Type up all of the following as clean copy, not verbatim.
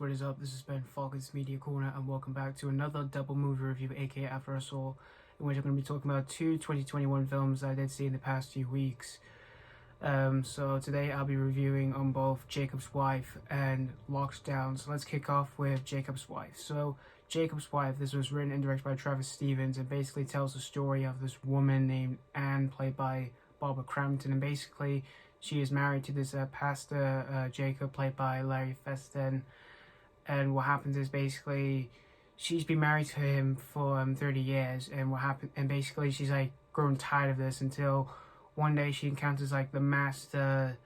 what is up? This has been Falcon's Media Corner, and welcome back to another double movie review, aka After Us All, in which I'm going to be talking about two 2021 films that I did see in the past few weeks. So today I'll be reviewing on both Jakobs Wife and Lockdown. So let's kick off with Jakobs Wife. So Jakobs Wife, this was written and directed by Travis Stevens, and basically tells the story of this woman named Anne, played by Barbara Crampton, and basically she is married to this pastor, Jacob, played by Larry Fessenden. And what happens is basically she's been married to him for 30 years, and basically she's like grown tired of this until one day she encounters like the master,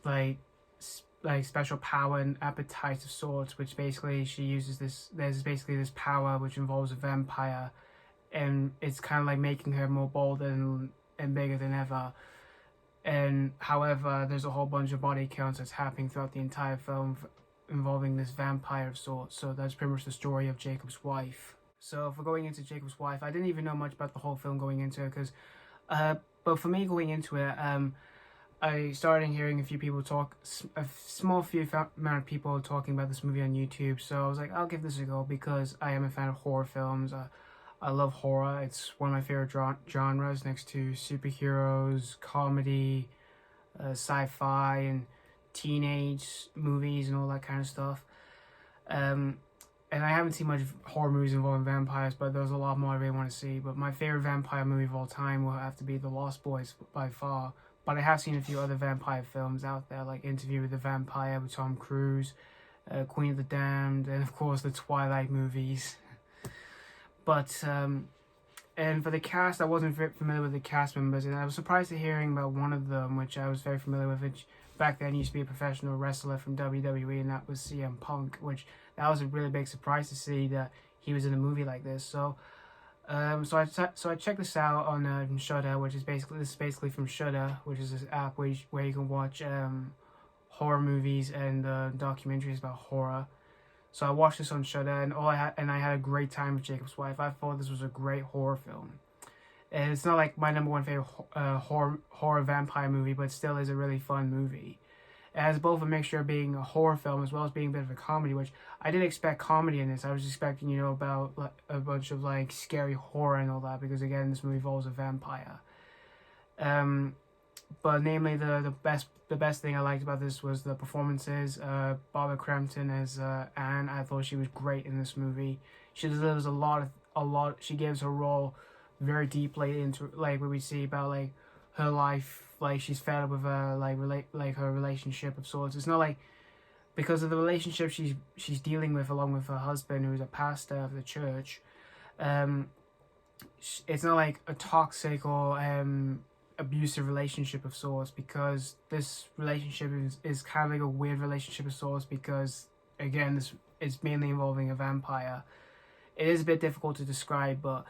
like special power and appetite of sorts, which basically she uses this. There's basically this power which involves a vampire, and it's kind of like making her more bold and bigger than ever. And however, there's a whole bunch of body counts that's happening throughout the entire film involving this vampire of sorts. So that's pretty much the story of Jakobs Wife. So for going into Jakobs Wife, I didn't even know much about the whole film going into it, because but for me going into it, I started hearing a few people talk, a small few amount of people talking about this movie on YouTube. So I was like, I'll give this a go, because I am a fan of horror films. I love horror. It's one of my favorite genres, next to superheroes, comedy, sci-fi, and teenage movies and all that kind of stuff. And I haven't seen much horror movies involving vampires, but there's a lot more I really want to see. But my favorite vampire movie of all time will have to be The Lost Boys by far. But I have seen a few other vampire films out there, like Interview with the Vampire with Tom Cruise, Queen of the Damned, and of course the Twilight movies. But, and for the cast, I wasn't very familiar with the cast members, and I was surprised to hearing about one of them, which I was very familiar with, which back then used to be a professional wrestler from WWE, and that was CM Punk, which that was a really big surprise to see that he was in a movie like this. So, so I checked this out on Shudder, which is basically from Shudder, which is this app where you can watch horror movies and documentaries about horror. So I watched this on Shudder, and I had a great time with Jakobs Wife. I thought this was a great horror film. And it's not like my number one favorite horror vampire movie, but still is a really fun movie. It has both a mixture of being a horror film as well as being a bit of a comedy, which I didn't expect comedy in this. I was expecting, about like, a bunch of like scary horror and all that, because again, this movie involves a vampire. But namely, the best thing I liked about this was the performances. Barbara Crampton as Anne, I thought she was great in this movie. She delivers a lot. She gives her role very deeply into like what we see about like her life. Like she's fed up with her her relationship of sorts. It's not like because of the relationship she's dealing with along with her husband, who's a pastor of the church. It's not like a toxic or abusive relationship of sorts, because this relationship is kind of like a weird relationship of sorts, because again, this is mainly involving a vampire. It is a bit difficult to describe, but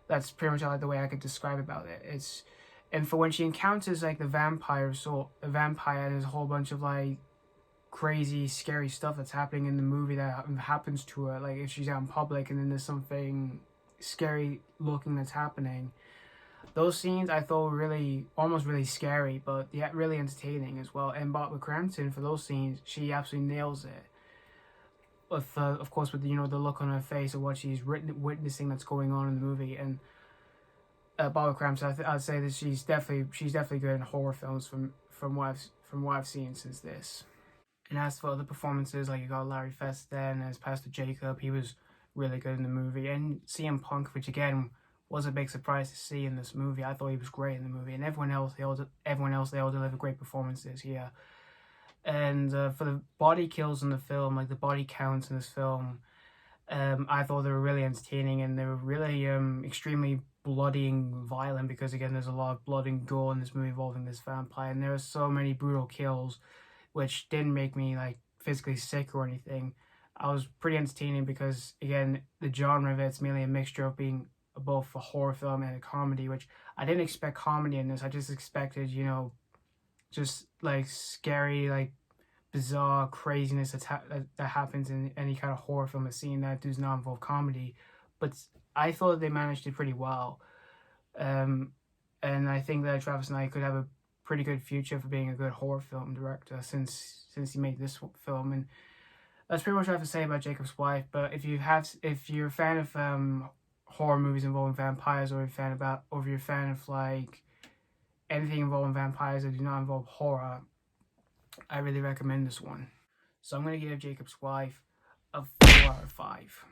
that's pretty much the way I could describe about it. And for when she encounters like the vampire, and there's a whole bunch of like crazy scary stuff that's happening in the movie that happens to her, like if she's out in public and then there's something scary looking that's happening. Those scenes I thought were almost really scary, but yet really entertaining as well. And Barbara Crampton, for those scenes, she absolutely nails it. With of course, with the look on her face of what she's witnessing that's going on in the movie. And Barbara Crampton, I'd say that she's definitely good in horror films from what I've seen since this. And as for other performances, like you got Larry Fessenden as Pastor Jacob, he was really good in the movie, and CM Punk, which again was a big surprise to see in this movie. I thought he was great in the movie, and everyone else they all delivered great performances here. And for the body kills in the film, like the body counts in this film, I thought they were really entertaining, and they were really extremely bloody and violent, because again, there's a lot of blood and gore in this movie involving this vampire, and there are so many brutal kills, which didn't make me like physically sick or anything. I was pretty entertaining, because again, the genre of it's mainly a mixture of being both a horror film and a comedy, which I didn't expect comedy in this. I just expected, just like scary, like bizarre craziness that happens in any kind of horror film, a scene that does not involve comedy. But I thought they managed it pretty well. And I think that Travis and I could have pretty good future for being a good horror film director since he made this film. And that's pretty much what I have to say about Jakobs Wife. But if you're a fan of horror movies involving vampires, or if you're a fan of like anything involving vampires that do not involve horror, I really recommend this one. So I'm gonna give Jakobs Wife a 4 out of 5.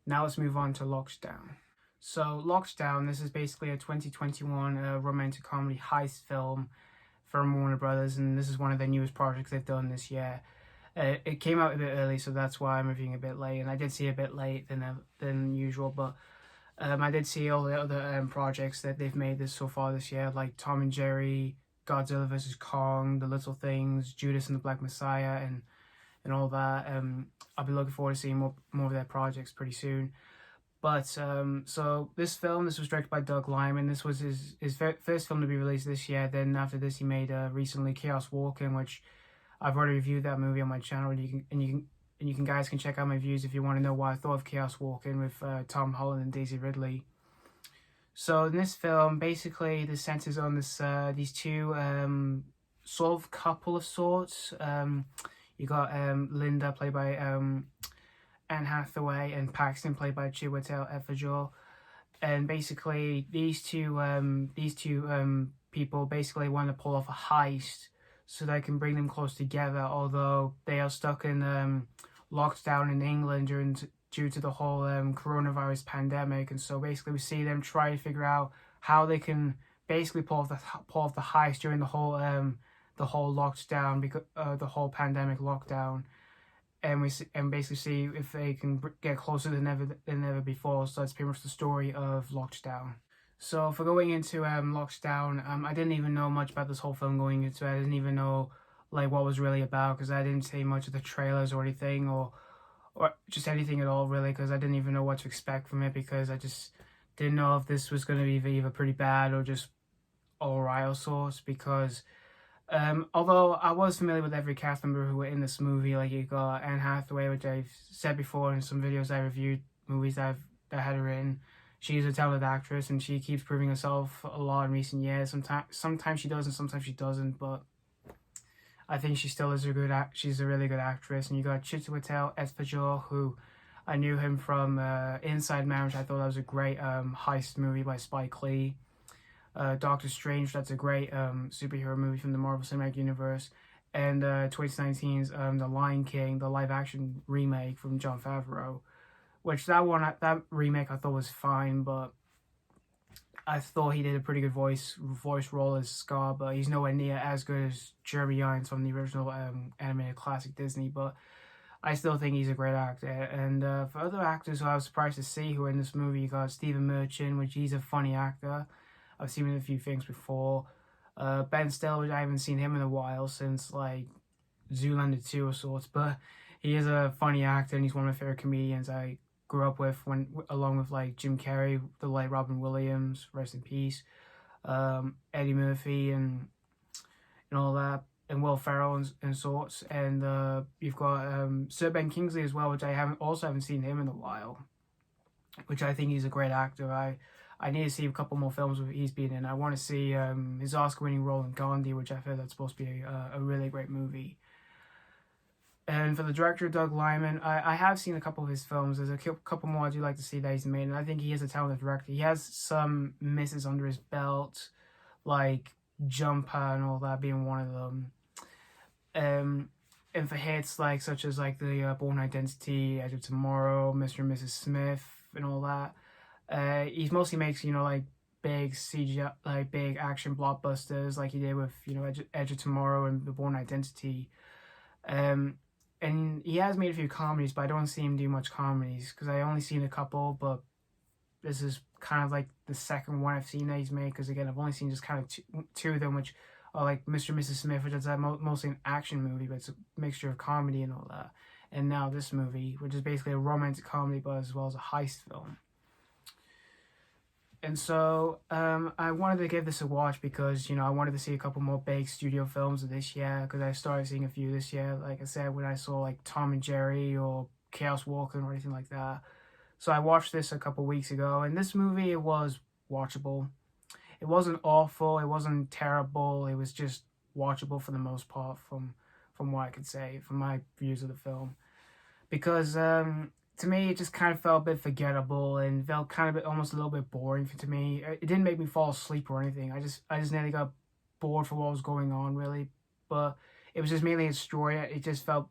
Now let's move on to Lockdown. So Lockdown, this is basically a 2021 romantic comedy heist film from Warner Brothers, and this is one of their newest projects they've done this year. It came out a bit early, so that's why I'm reviewing a bit late, and I did see a bit late than usual, but I did see all the other projects that they've made so far this year, like Tom and Jerry, Godzilla vs. Kong, The Little Things, Judas and the Black Messiah, and all that. I'll be looking forward to seeing more of their projects pretty soon. But so this was directed by Doug Liman. This was his first film to be released this year. Then after this, he made recently Chaos Walking, which I've already reviewed that movie on my channel, and you guys can check out my views if you want to know what I thought of Chaos Walking with Tom Holland and Daisy Ridley. So in this film, basically, the centers on these two sort of couple of sorts. You got Linda, played by Anne Hathaway, and Paxton, played by Chiwetel Ejiofor. And basically, these two people basically want to pull off a heist so they can bring them close together, although they are stuck in locked down in England due to the whole coronavirus pandemic. And so basically we see them try to figure out how they can basically pull off the heist during the whole lockdown, because the whole pandemic lockdown. And basically see if they can get closer than ever before. So that's pretty much the story of Lockdown. So for going into Lockdown, I didn't even know much about this whole film going into it. I didn't even know like what it was really about, because I didn't see much of the trailers or anything, or just anything at all really, because I didn't even know what to expect from it, because I just didn't know if this was going to be either pretty bad or just alright of sorts. Because although I was familiar with every cast member who were in this movie, like you got Anne Hathaway, which I've said before in some videos I reviewed movies that had her in. She's a talented actress, and she keeps proving herself a lot in recent years. Sometimes she does, and sometimes she doesn't. But I think she still is she's a really good actress. And you got Chiwetel Ejiofor, who I knew him from Inside Man, which I thought that was a great heist movie by Spike Lee. Doctor Strange, that's a great superhero movie from the Marvel Cinematic Universe. And 2019's The Lion King, the live-action remake from Jon Favreau. Which that remake I thought was fine, but I thought he did a pretty good voice role as Scar, but he's nowhere near as good as Jeremy Irons from the original animated classic Disney. But I still think he's a great actor. And for other actors who I was surprised to see who are in this movie, you got Stephen Merchant, which he's a funny actor. I've seen him in a few things before. Ben Stiller, which I haven't seen him in a while, since like Zoolander 2 or sorts, but he is a funny actor, and he's one of my favorite comedians I grew up with, along with like Jim Carrey, the late Robin Williams, rest in peace, Eddie Murphy, and all that, and Will Ferrell and sorts. And you've got Sir Ben Kingsley as well, which I haven't seen him in a while, which I think he's a great actor. I need to see a couple more films he's been in. I want to see his Oscar-winning role in Gandhi, which I feel that's supposed to be a really great movie. And for the director, Doug Liman, I have seen a couple of his films. There's a couple more I do like to see that he's made, and I think he is a talented director. He has some misses under his belt, like Jumper and all that being one of them. And for hits such as the Born Identity, Edge of Tomorrow, Mr. and Mrs. Smith, and all that. He mostly makes big CGI, big action blockbusters, like he did with Edge of Tomorrow and The Born Identity. And he has made a few comedies, but I don't see him do much comedies, because I only seen a couple, but this is kind of like the second one I've seen that he's made, because again, I've only seen just kind of two of them, which are like Mr. and Mrs. Smith, which is mostly an action movie, but it's a mixture of comedy and all that. And now this movie, which is basically a romantic comedy, but as well as a heist film. And so I wanted to give this a watch because, I wanted to see a couple more big studio films this year, because I started seeing a few this year, like I said, when I saw Tom and Jerry or Chaos Walking or anything like that. So I watched this a couple weeks ago, and this movie, it was watchable. It wasn't awful, it wasn't terrible, it was just watchable for the most part from what I could say, from my views of the film. Because to me, it just kind of felt a bit forgettable and felt kind of almost a little bit boring to me. It didn't make me fall asleep or anything. I just nearly got bored for what was going on, really. But it was just mainly a story. It just felt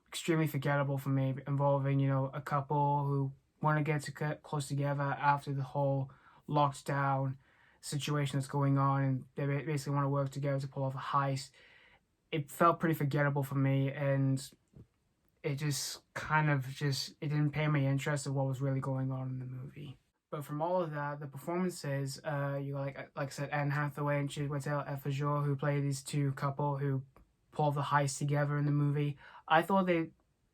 extremely forgettable for me, involving, you know, a couple who want to get close together after the whole locked down situation that's going on, and they basically want to work together to pull off a heist. It felt pretty forgettable for me, and it just kind of it didn't pay my interest of what was really going on in the movie. But from all of that, the performances, you like I said, Anne Hathaway and Chiwetel Ejiofor, who play these two couple who pull the heist together in the movie. I thought they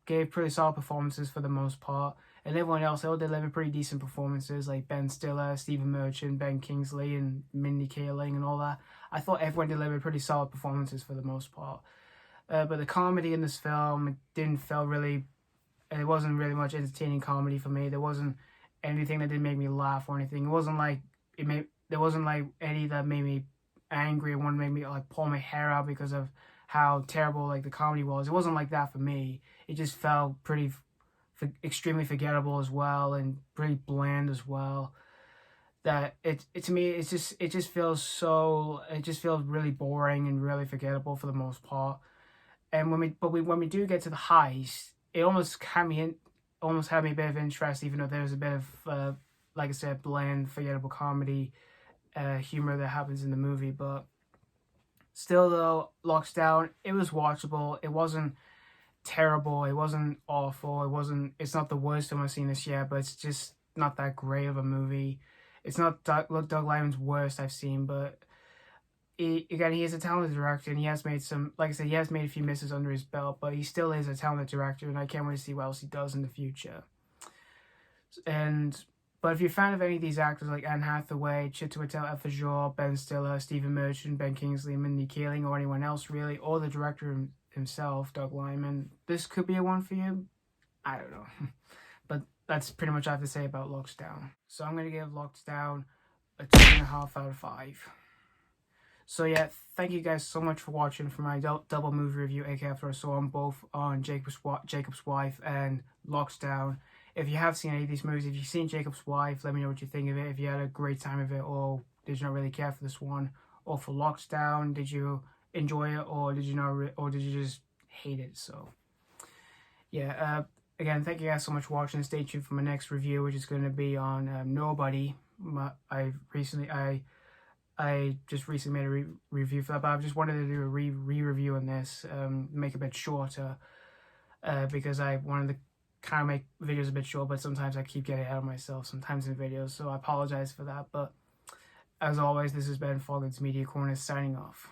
gave pretty solid performances for the most part, and everyone else, they all delivered pretty decent performances, like Ben Stiller, Stephen Merchant, Ben Kingsley, and Mindy Kaling, and all that. I thought everyone delivered pretty solid performances for the most part. But the comedy in this film, it wasn't really much entertaining comedy for me. There wasn't anything that didn't make me laugh or anything. There wasn't like any that made me angry. One made me like pull my hair out because of how terrible like the comedy was. It wasn't like that for me. It just felt extremely forgettable as well, and pretty bland as well. That to me, it just feels really boring and really forgettable for the most part. And when we do get to the heist, it almost had me a bit of interest, even though there's a bit of like I said, bland, forgettable comedy humor that happens in the movie. But still, though, Locks Down, it was watchable. It wasn't terrible. It wasn't awful. It's not the worst film I've seen this year, but it's just not that great of a movie. It's not Doug Liman's worst I've seen, but he is a talented director, and he has made he has made a few misses under his belt, but he still is a talented director, and I can't wait to see what else he does in the future. But if you're a fan of any of these actors like Anne Hathaway, Chiwetel Ejiofor, Ben Stiller, Stephen Merchant, Ben Kingsley, Mindy Kaling, or anyone else really, or the director himself, Doug Liman, this could be a one for you. I don't know. But that's pretty much what I have to say about Locks Down. So I'm going to give Locks Down a 2.5 out of 5. So yeah, thank you guys so much for watching for my double movie review, aka after I saw them both on Jakobs Wife and Locks Down. If you have seen any of these movies, if you've seen Jakobs Wife, let me know what you think of it. If you had a great time of it, or did you not really care for this one, or for Locks Down, did you enjoy it, or did you not, or did you just hate it? So yeah, again, thank you guys so much for watching. Stay tuned for my next review, which is going to be on Nobody. I just recently made a review for that, but I just wanted to do a re-review on this, make it a bit shorter, because I wanted to kind of make videos a bit short, but sometimes I keep getting ahead of myself sometimes in videos, so I apologize for that. But as always, this has been Foggins Media Corner signing off.